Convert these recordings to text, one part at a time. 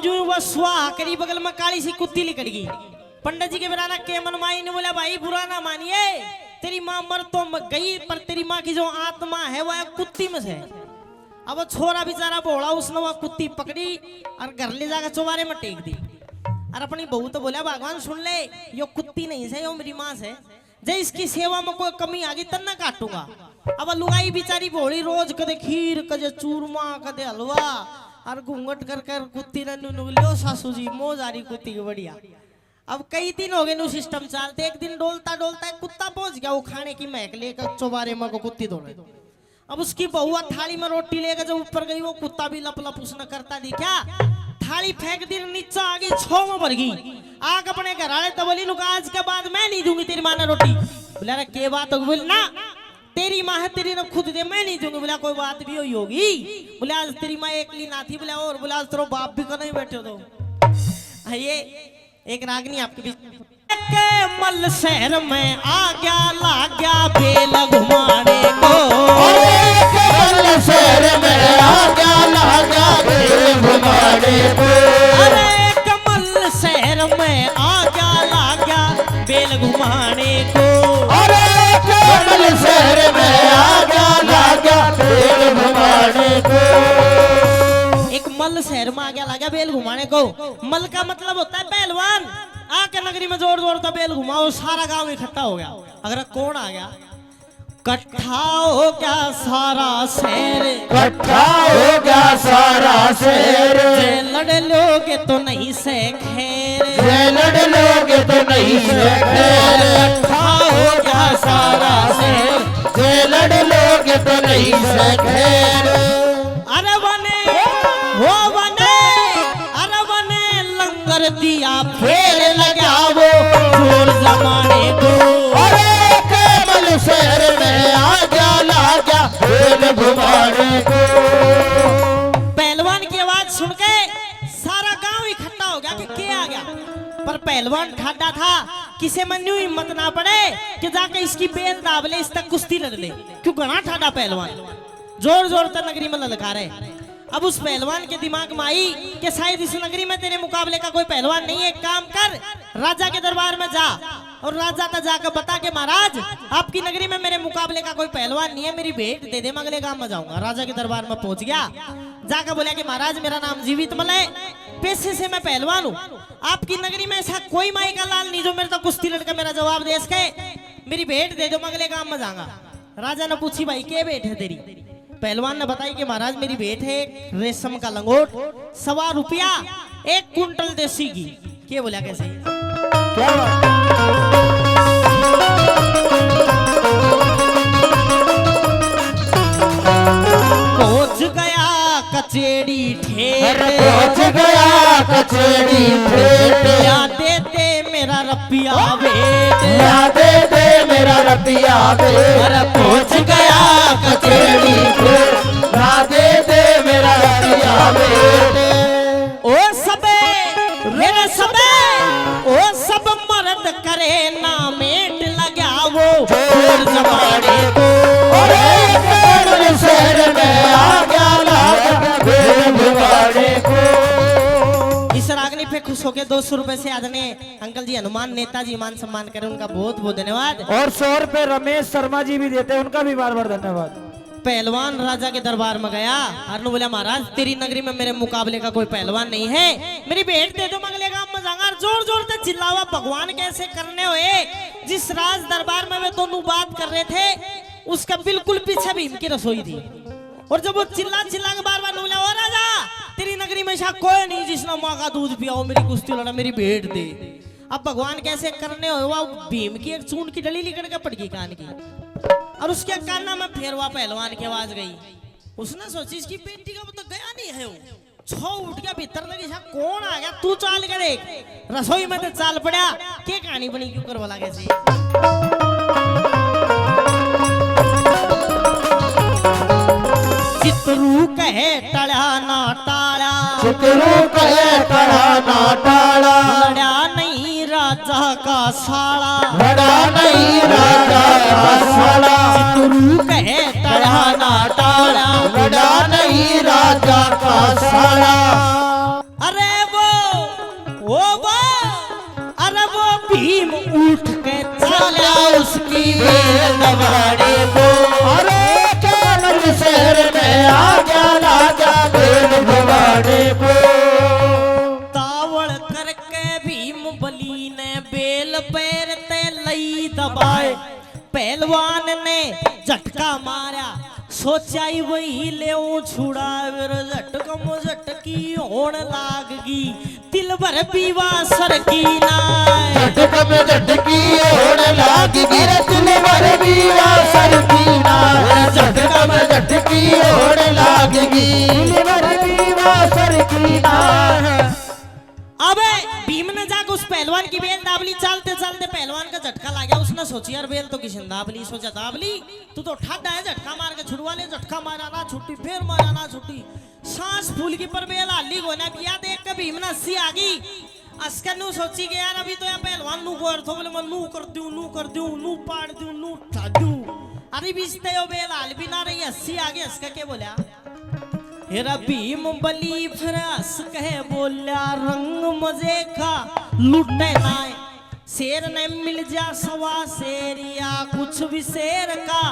जो वह स्वाहा करी बगल में काली सी कुत्ती लिकड़ गई। पंडित जी के बिराना के मन माई ने बोला भाई बुरा ना मानिए, तेरी माँ मर तो गई पर तेरी माँ की जो आत्मा है वह कुत्ती में से। अब वो छोरा बेचारा बोला, उसने वह कुत्ती पकड़ी और घर ले जाकर चौबारे में टेक दी। और अपनी बहू तो बोला भगवान सुन ले, यो कुत्ती नहीं से, यो मेरी माँ से, जे इसकी सेवा में कोई कमी आ गई तब ना काटूंगा। अब लुगाई बेचारी भोली रोज कदे खीर कदे चूरमा कदे हलवा और घूंघट कर कर कुत्ती ने नुगलियो सासू जी मोजारी कुत्ती की बढ़िया। अब कई दिन हो गए नु सिस्टम चलते, एक दिन डोलता डोलता कुत्ता पहुंच गया वो खाने की महक लेकर चौबारे में को कुत्ती दौड़े। अब उसकी बहुआ थाली में रोटी लेकर जब ऊपर गई वो कुत्ता भी लप लप उसने करता दिखा, थाली फेंक दी नीचे आ गई, छो में भर गई। आग अपने घर आए तो बोली लुका आज के बाद मैं नहीं दूंगी तेरी माँ ने रोटी। बोला अरे के बात होगी? बोली ना तेरी माँ है, तेरी ने खुद दे, मैं नहीं दूंगी। बोला कोई बात भी हुई होगी? बोले आज तेरी माँ एकली ना थी। बोला और बोला आज तेरा बाप भी को नहीं बैठे तो। ये एक रागनी आपके बीच के मल शहर में आ गया ला गया बेल घुमाने को। मल शहर में आ गया ला गया बेल घुमाने को। अरे कमल शहर में आ गया ला गया बेल घुमाने को। अरे कमल शहर में आ गया ला गया बेल घुमाने को। एक मल शहर में आ गया ला गया बेल घुमाने को। मल का मतलब होता है पहलवान। आके नगरी में जोर जोर का बेल घुमाओ, सारा गांव इकट्ठा हो गया। अगर कौन आ गया? इकट्ठा हो गया सारा शहर, इकट्ठा हो गया सारा शहर। जे लड़ लोगे तो नहीं से खैर, जे लड़ लोगे तो नहीं से खैर। इकट्ठा हो गया सारा शहर, जे लड़ लोगे तो नहीं से खैर। अरे बने वो बने, अरे बने लंगर दिया फेर लगावो जोर जमाने को। अरे कमल शहर में आ गया ला गया बेल घुमाने को। पहलवान की आवाज सुन के सारा गांव इकट्ठा हो गया कि क्या आ गया। पर पहलवान ठाडा था, किसे मन यूं हिम्मत ना पड़े कि जाके इसकी बेल दाब ले, इस तक कुश्ती लड़ ले। क्यों घना ठाडा पहलवान जोर जोर तक नगरी में ललकारे। अब उस पहलवान के दिमाग में आई कि शायद इस नगरी में तेरे मुकाबले का कोई पहलवान नहीं है। एक काम कर, राजा के दरबार में जा और राजा तक जाकर बता के महाराज आपकी नगरी में मेरे मुकाबले का कोई पहलवान नहीं है, मेरी भेंट दे दे, मैं अगले गांव में जाऊंगा। राजा के दरबार में पहुंच गया, जाकर बोला कि महाराज मेरा नाम जीवित मल है, पेशे से मैं पहलवान हूँ। आपकी नगरी में ऐसा कोई माई का लाल नहीं जो मेरे तो कुश्ती लड़का मेरा जवाब दे सके, मेरी भेंट दे दो, मैं अगले गांव में जाऊंगा। राजा ने पूछी भाई क्या भेंट है तेरी? पहलवान ने बताई कि महाराज मेरी भेंट है रेशम का लंगोट, 1.25 रुपया, 1 कुंटल देसी घी। क्या बोला कैसे? पहुंच गया कचेरी ठेर, पहुंच गया कचेरी ठेर। या दे दे मेरा रपिया बेट, या दे दे मेरा रपिया बेट। अरे पहुंच गया कचेरी ठेर, या दे दे मेरा रपिया बेट। ओ सबे मेरे सबे, ओ सब मर्द करे ना मेट लगा वो जोर जमाने को। अरे कमल शहर में आ गया ला गया बेल घुमाने को। इस रागनी पे खुश होके 200 रुपए से आदरणीय अंकल जी हनुमान नेताजी मान सम्मान करें, उनका बहुत बहुत धन्यवाद। और 100 रुपए रमेश शर्मा जी भी देते हैं, उनका भी बार बार धन्यवाद। पहलवान राजा के दरबार में गया और बोला महाराज तेरी नगरी में मेरे मुकाबले का कोई पहलवान नहीं है, मेरी भेंट दे दो, मैं अगले गांव में जाऊंगा। जोर जोर से चिल्लावा भगवान कैसे करने हुए। जिस राज दरबार में वे दोनों बात कर रहे थे उसका बिल्कुल पीछे भीम की रसोई थी। और जब वो चिल्ला चिल्ला के बार बार बोला ओ राजा तेरी नगरी में ऐसा कोई नहीं जिसने माँ का दूध पिया, मेरी कुश्ती लड़ा, मेरी भेंट दे। अब भगवान कैसे करने हुआ, भीम की एक चून की डली लिकड़ के पड़ गई कान की और उसके काना में फिर वह पहलवान की आवाज गई। उसने सोची इसकी बेटी का तो गया नहीं है, छो उठ गया भीतर लगी कौन आ गया, तू चाल कर देख। रसोई में तो चाल पड़ा, क्या कहानी बनी क्यों कर बोला कैसे? चित्रू कहे टड़ा ना टाड़ा, चित्रू कहे टड़ा ना टाड़ा। लड़ा नहीं राजा का साला, लड़ा नहीं राजा का साला। चित्रू कहे टड़ा ना टाड़ा, लड़ा नहीं राजा का साला। अरे वो भीम उठ के चला उसकी बेल दबाने को। अरे केवल शहर में आ गया लागा बेल दबाने को। तावड़ करके भीम बली ने बेल पैर ते लई दबाए। पहलवान ने झटका मारा, सोचा ही वही ले छुड़ा, झटकम झटकी होने लागगी, दिल भर पीवा सर की नाय। झटकम झटकी होने लागगी, दिल भर पीवा सर की नाय। झटकम झटकी होने लागगी, दिल भर पीवा सर की नाय। अबे भीम ने जाकर उस पहलवान की बेल दाबली। चलते चलते पहलवान का झटका लग गया। उसने सोची यार बेल तो किसी ने दाबली। सोचा दाबली तू तो ठाडा है, झटका मार के छुड़वा ले। झटका मारा ना छुट्टी, फिर मारा ना छुट्टी, सांस फूल की पर बेल हाली गोना पिया। देख के भीम ने हंसी आ गई। अस्कर नु सोची के यार अभी तो यार पहलवान नु को अर्थ बोले मैं नू कर दूं, नू कर दूं, नू पाड़ दूं, नू ठा दूं। अरे बीचते हो बेल हाल भी ना रही। हंसी आ गई। हंस के बोला हेरा भीम बली फिर हंस कहे बोल्या रंग मजे का लुटे नाय। शेर ने मिल जा सवा शेर या कुछ भी शेर का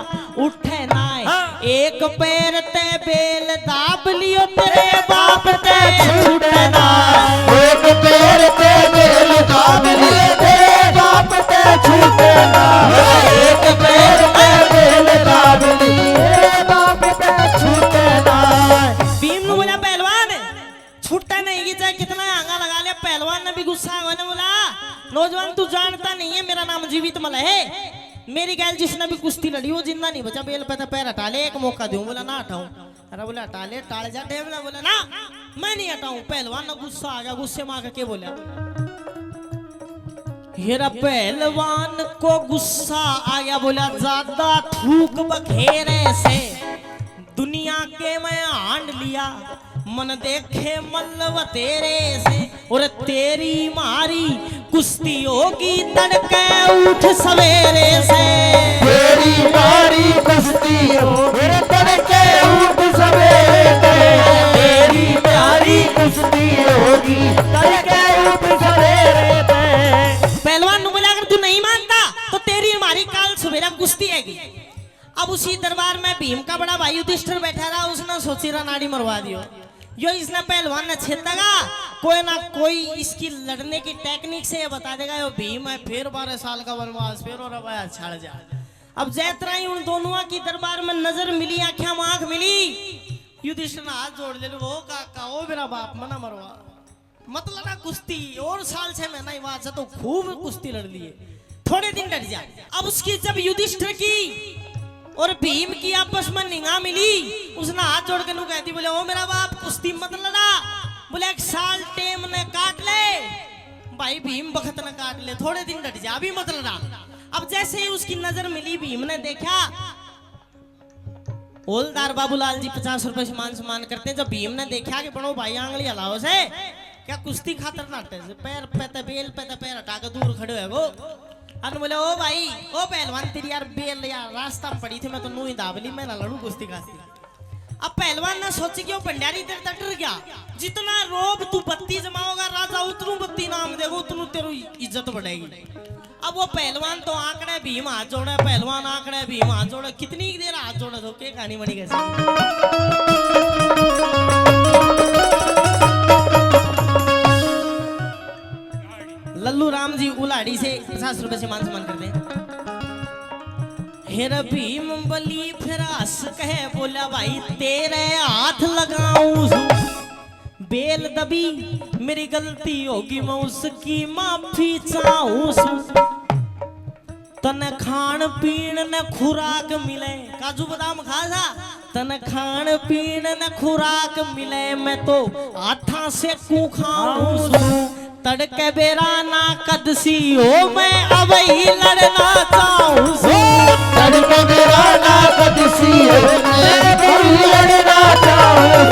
उठे नाय। एक पैर ते बेल दाब लियो तेरे बाप ते छूटे नाय। एक पैर ते बेल दाब लियो तेरे बाप ते छूटे नाय। एक पैर ते बेल दाब लियो तेरे बाप ते छूटे नाय। भीम ने बोला पहलवान छूटा नहीं कि चाहे कितना आंगा लगा लिया। पहलवान ने भी गुस्सा होने बोला नौजवान तू जानता नहीं है मेरा नाम जीवित मल है। मेरी गैल जिसने भी कुश्ती लड़ी वो जिंदा नहीं बचा। बेल पे तो पैर हटा ले, एक मौका दूं। बोला ना हटाऊं। अरे बोला हटा ले, टाल जा टेबला। बोला ना मैं नहीं हटाऊं। पहलवान ने गुस्सा आ गया। गुस्से में आके बोला हेरा पहलवान को गुस्सा आ गया। बोला ज्यादा थूक बखेरे से दुनिया के मैं हांड लिया, मन देखे मल्लव तेरे से। और तेरी मारी कुश्ती होगी तड़के उठ सवेरे से। तेरी मारी कुश्ती होगी तड़के उठ सवेरे से। तेरी मारी कुश्ती होगी तड़के उठ सवेरे से। पहलवान ने बोला अगर तू नहीं मानता तो तेरी मारी काल सवेरा कुश्ती हैगी। अब उसी दरबार में भीम का बड़ा भाई युधिष्ठिर बैठा रहा। उसने सोची रहा नाड़ी मरवा दियो। यो इसने पहलवान ने छेदेगा, कोई ना कोई इसकी लड़ने की टेक्निक से ये बता देगा यो भीम है। फिर 12 साल का वनवास, फिर और अब छाड़ जा। अब जैतरा ही उन दोनों की दरबार में नजर मिली, आंखें में आंख मिली। युधिष्ठिर ने हाथ जोड़ ले, वो काका ओ मेरा बाप मना मरवा मत लड़ा कुश्ती। और साल 6 महीना ही बात से तो खूब कुश्ती लड़ लिए, थोड़े दिन डर जा। अब उसकी जब युधिष्ठिर की और भीम की आपस में निगाह मिली, उसने हाथ जोड़ के नू कहती बोले ओ मेरा बाप कुश्ती मत लड़ा। बोले 1 साल टेम ने काट ले भाई, भीम बखत ने काट ले, थोड़े दिन डट जा, अभी मत लड़ा। अब जैसे ही उसकी नजर मिली, भीम ने देखा ओलदार बाबूलाल जी 50 रुपए से मान सम्मान करते हैं। जब भीम ने देखा कि बड़ो भाई आंगली हलाओ से क्या कुश्ती खातर नाटे से पैर पे बेल पे पैर हटा के दूर खड़े है वो। अन बोले ओ भाई ओ पहलवान तेरी यार बेल यार रास्ता में पड़ी थी, मैं तो नू ही दाबली, मैं ना लड़ू कुश्ती खाती। अब पहलवान ने सोची कि वो भंडारी तेरे तक डर गया। जितना रोब तू बत्ती जमाओगा राजा उतनू बत्ती नाम देगा, उतनू तेरू इज्जत बढ़ेगी। अब वो पहलवान तो आंकड़े भीम हाथ जोड़े, पहलवान आंकड़े भीम हाथ जोड़े, कितनी देर हाथ जोड़े तो के कहानी बनी कैसे। लल्लू राम जी उलाड़ी से 50 रुपए से मान सम्मान करते हैं। हेर भीम बली फिर हंस कहे बोला भाई तेरे हाथ लगाऊं बेल दबी मेरी गलती होगी, मैं उसकी माफी चाहूं। तन खान पीन न खुराक मिले, काजू बादाम खा जा, तन खान पीन न खुराक मिले, मैं तो हाथा से कू खाऊं। तड़के बेरा ना कदसी हो, मैं अब ही लड़ना चाहूं। तड़के बेरा ना कदसी हो, मैं अब ही लड़ना चाहूं।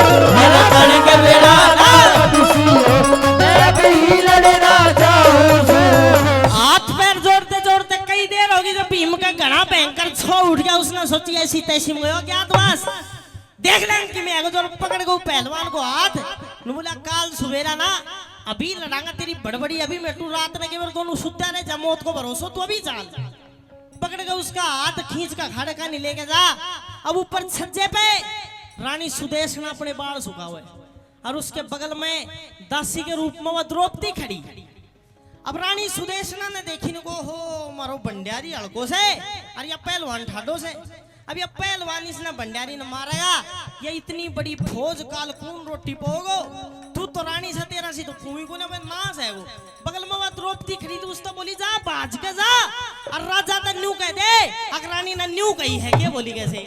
तड़के बेरा ना कदसी हो, मैं अब ही लड़ना चाहूं। हाथ पैर जोड़ते जोड़ते कई देर होगी जब भीम का घड़ा भयंकर छो उठ गया। उसने सोची ऐसी तैसी में गयो क्या तुम्हास देख लें कि मैं जो पकड़ गो पहलवान को हाथ न बोला काल सुबेरा ना अभी लड़ांगा तेरी बड़बड़ी अभी मैं तू रात में केवल दोनों सुत्या रहे जा मौत को भरोसा तू अभी चाल पकड़ के उसका हाथ खींच का खाड़े का नहीं लेके जा। अब ऊपर छज्जे पे रानी सुदेशना अपने बाल सुखा हुए और उसके बगल में दासी के रूप में वह द्रौपदी खड़ी। अब रानी सुदेशना ने देखी ने को हो मारो भंडारी हड़को से और या पहलवान ठाडो से। अब ये पहलवान इसने भंडारी ने मारेगा ये इतनी बड़ी फौज काल कौन रोटी पोगो तू तो रानी से तेरा सी तो कुई को ना नाश है वो। बगल में वह द्रौपदी खड़ी तो उसने बोली जा बाज के जा और राजा तो न्यू कह दे अगर रानी ने न्यू कही है क्या बोली कैसे।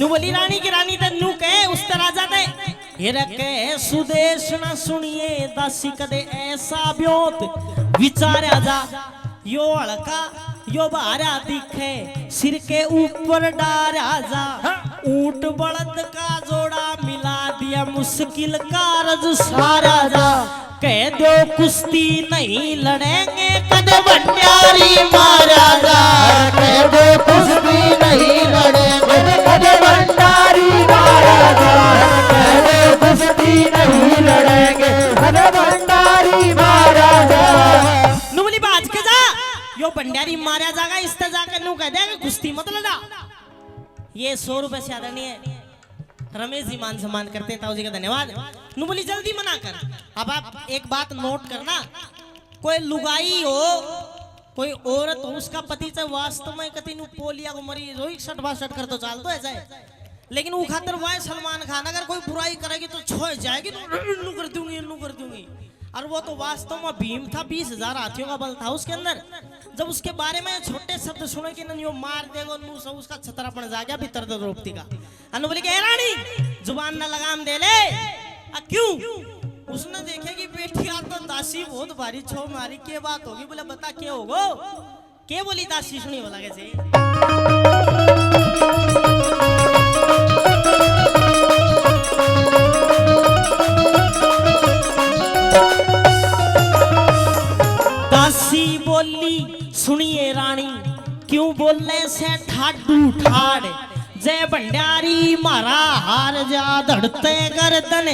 बोली रानी की रानी तो न्यू कहे उस तरह जाते हिरके सुदेश न सुनिए दासी कदे ऐसा ब्योत विचारा जा यो हड़का यो बारा दिखे सिर के ऊपर डारा जा ऊंट बलद का जोड़ा मिला दिया मुश्किल कारज सारा जा कह दो कुश्ती नहीं लड़ेंगे कदे भंडारी मारा जा कह दो कुश्ती नहीं लड़ेंगे कदे भंडारी मारा जा कह दो कुश्ती नहीं लड़ेंगे कदे भंडारी मारा जा। नुबली बाज के जा यो भंडारी मारा जाएगा इस तरह जाकर नु कह देगा कुश्ती मत लड़ा। ये 100 रुपए से ज्यादा नहीं है। रमेश जी मान सम्मान करते हैं ताऊ जी का धन्यवाद। नु बोली जल्दी मना कर। अब आप एक बात नोट करना कोई लुगाई हो कोई औरत हो उसका पति से वास्तव में कति नु पोलिया को मरी रोई 60-62 कर तो चाल तो ऐसा है लेकिन वो खातर वाय सलमान खान अगर कोई बुराई करेगी तो छोड़ जाएगी तो कर दूंगी और वो तो वास्तव में भीम था 20,000 हाथियों का बल था उसके अंदर। जब उसके बारे में छोटे शब्द सुने कि नन्यो मार देगो नु सब उसका छतरा पड़ जा गया भीतर तो द्रौपदी का अनु बोली के रानी जुबान ना लगाम दे ले क्यों उसने देखे कि बेटी आ तो दासी बहुत भारी छो मारी के बात होगी बोले बता क्या होगो के बोली दासी सुनी बोला कैसे। दासी बोली सुनिए रानी क्यों बोलने से ठाडू ठाड़ जय भंडारी मारा हार जा धड़ते गर्दन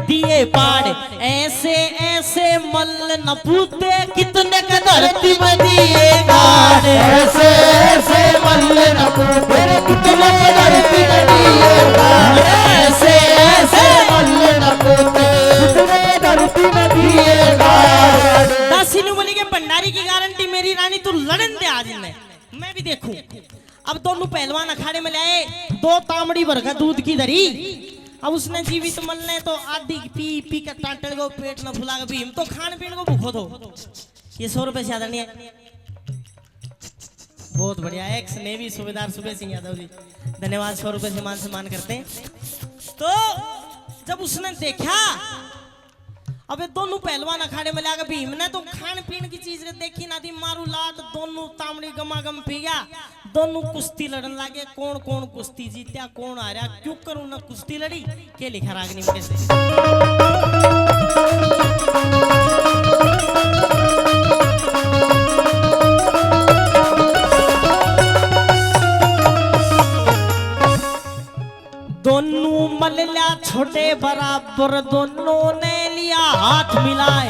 दिए पाड़ ऐसे ऐसे मल्ल न पूते कितने का धरती में दिए गाड़ ऐसे ऐसे मल्ल न पूते कितने का धरती में दिए गाड़ ऐसे ऐसे मल्ल न पूते कितने धरती में दिए गाड़। दासी ने बोली कि भंडारी की गारंटी मेरी रानी तू लड़न दे आज मैं भी देखूं। अब दोनों पहलवान अखाड़े में लाए 2 तांबड़ी भर का दूध की धरी। अब उसने जीवित मलने तो आधी पी पी के टाटल को पेट न फुला के भीम तो खान पीन को भूखो दो। ये 100 रुपए से ज्यादा नहीं है। बहुत बढ़िया एक्स नेवी सूबेदार सुबह सिंह यादव जी धन्यवाद 100 रुपए से मान सम्मान करते हैं। तो जब उसने देखा अब ये दोनों पहलवान अखाड़े में लाकर भीम ने तो खान पीन की चीज देखी ना थी मारू लात दोनों तामड़ी गमागम पी गया दोनों कुश्ती लड़न लगे कौन कौन कुश्ती जीत्या कौन आ रहा क्यों करूं ना कुश्ती लड़ी के लिखा रागनी में कैसे। दोनों मल्ला छोटे बराबर दोनों ने लिया हाथ मिलाए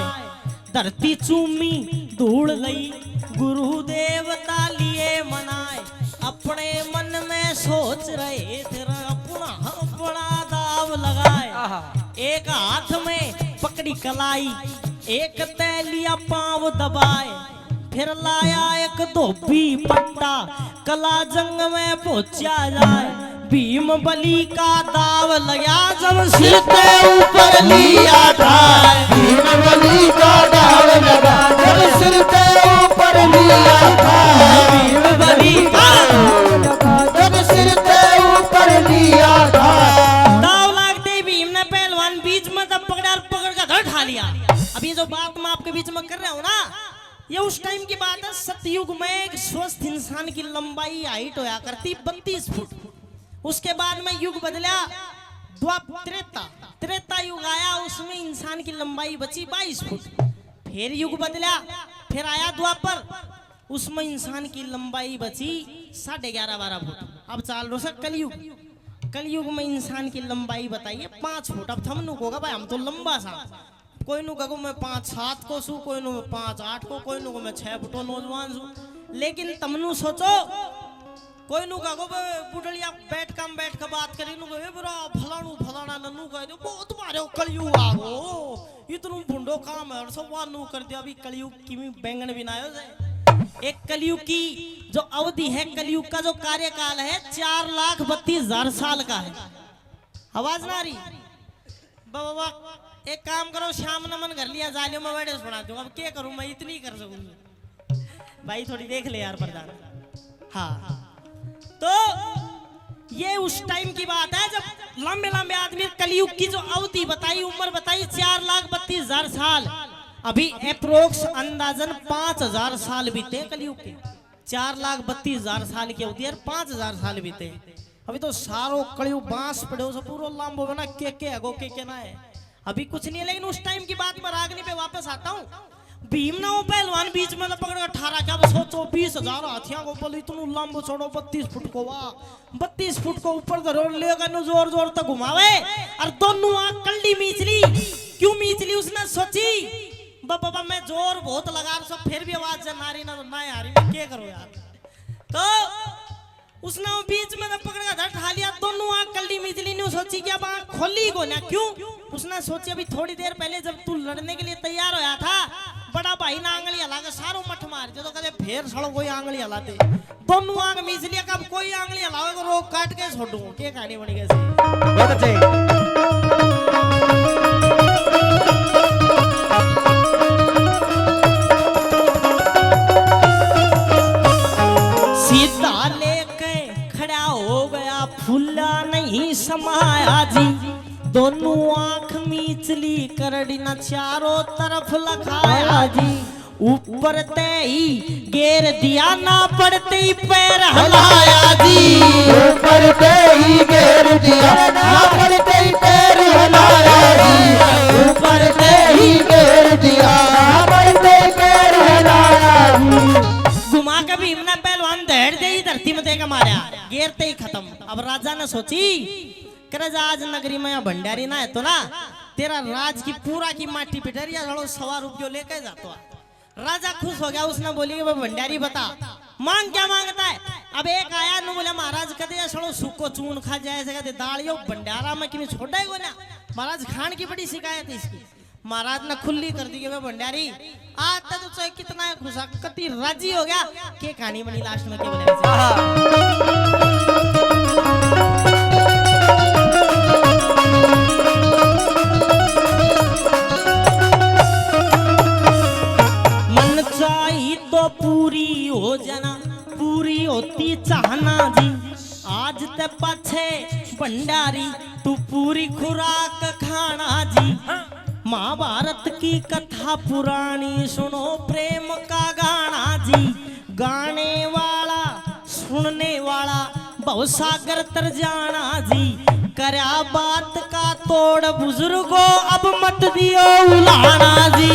धरती चूमी धूल गई गुरुदेवता लिए मनाए अपने मन में सोच रहे थे अपना अपना दाव लगाए एक हाथ में पकड़ी कलाई एक तैलिया पांव दबाए फिर लाया एक धोबी पट्टा कला जंग में पहुंचा जाए भीम बली का दाव लगा जब सिर के ऊपर लिया था भीम बली का दाव लगा जब सिर के ऊपर लिया था भीम बली का जब सिर के ऊपर लिया था। दाव लगते भीम ने पहलवान बीच में तब पकड़ का धड़ खा लिया। अब ये जो बात मैं आपके बीच में कर रहा हूँ ना ये उस टाइम की बात है सतयुग में एक स्वस्थ इंसान की लंबाई हाइट होया करती 32 फुट। उसके बाद में युग बदला त्रेता युग आया उसमें इंसान की लंबाई बची 22 फुट। फिर युग बदला फिर आया द्वापर उसमें इंसान की लंबाई बची 11.5-12 फुट। अब चाल रो सक कलयुग, कलयुग में इंसान की लंबाई बताइए 5 फुट। अब थमनु को भाई हम तो लंबा सा, कोई नु कहो मैं 5-7 को सू, कोई नु 5-8 को, कोई नु को मैं 6 फुटो नौजवान सू। लेकिन तमनु सोचो कोई नु कहो बुढ़लिया बैठ के बात करी नु कहे बरा फलाणू फलाना नन्नू कह दो बहुत मारे कलयुग आ गो इतनु भुंडो काम है सब वानू कर दिया। अभी कलयुग की बैंगन बिनायो जाए। एक कलयुग की जो अवधि है, कलयुग का जो कार्यकाल है 4,32,000 साल का है। आवाज ना आ रही बाबा? एक काम करो श्याम नमन कर लिया जालियों में बैठे सुना दूं। अब क्या करूं मैं, इतनी कर सकूंगा भाई, थोड़ी देख ले यार प्रधान। हाँ तो ये उस टाइम की बात है जब लंबे लंबे आदमी, कलयुग की जो अवधि बताई, उम्र बताई 4,32,000 साल। अभी अप्रोक्स अंदाजन 5,000 साल बीते कलयुग के। 4,32,000 साल की अवधि और 5,000 साल बीते। अभी तो सारो कलयुग बांस पड़े से पूरा लंबो बना के अगो के ना है, अभी कुछ नहीं है। लेकिन उस टाइम की बात मैं रागनी पे वापस आता हूँ। भीम ना पहलवान बीच में पकड़ 18 क्या सोचो 20,000 हाथियों को बोलो इतनु लंबो छोड़ो 32 फुट को, वाह 32 फुट को ऊपर धरो लेगा जोर जोर तक घुमावे और दोनों आंख कल्ली मीचली। क्यों मीचली? उसने सोची बाबा मैं जोर बहुत लगा रहा, फिर भी आवाज ना रही ना, तो ना आ रही, मैं क्या करूं यार। तो उसने बीच में पकड़ कर ढा लिया, दोनों आंख कल्ली मिचली नहीं। सोची कि अब आंख खोली को ना, क्यों? उसने सोची अभी थोड़ी देर पहले जब तू लड़ने के लिए तैयार होया था, बड़ा भाई ना आंगली हला के सारो मठ मार दे, तो कहते फिर सड़ो कोई आंगली हलाते। दोनों आंख मिच लिया, कब कोई आंगली हलावे तो रोक काट के छोड़ू। क्या कहानी बनी कैसे? बहुत अच्छे। सीधा लेके खड़ा हो गया, फूला नहीं समाया जी। दोनों आंख मीचली करड़ी ना चारों तरफ लखाया जी। ऊपर ते ही गेर दिया, ना पड़ते ही पैर हलाया जी। ऊपर ते ही घेर दिया, ना पड़ते ही पैर हिलाया जी। ऊपर ते ही घेर दिया, ना पड़ते ही पैर हिलाया जी। घुमा के भीम ने पहलवान दहड़ दे ही धरती में देकर मारा, गेरते ही खत्म। अब राजा ने सोची कर आज नगरी में यहाँ भंडारी ना है तो ना तेरा राज की पूरा की माटी पिटरिया झड़ो 1.25 रुपये लेके जातो। राजा खुश हो गया, उसने बोली कि भंडारी बता मांग क्या मांगता है। अब एक आया न बोला महाराज कदे सड़ो सूखो चून खा जाए कहते दालियो भंडारा में कि छोटा ही ना महाराज, खान की बड़ी शिकायत है इसकी। महाराज ने खुली कर दी कि भंडारी आज तक तो चाहे कितना है खुशा कति राजी हो गया। के कहानी बनी लास्ट में, क्या बोले मन चाहिए तो पूरी हो जाना, पूरी होती चाहना जी। आज ते पाछे भंडारी तू पूरी खुराक खाना जी। महाभारत की कथा पुरानी सुनो, प्रेम का गाना जी। गाने वाला सुनने वाला भवसागर तर जाना जी। करया बात का तोड़ बुजुर्गो अब मत दियो उलाना जी।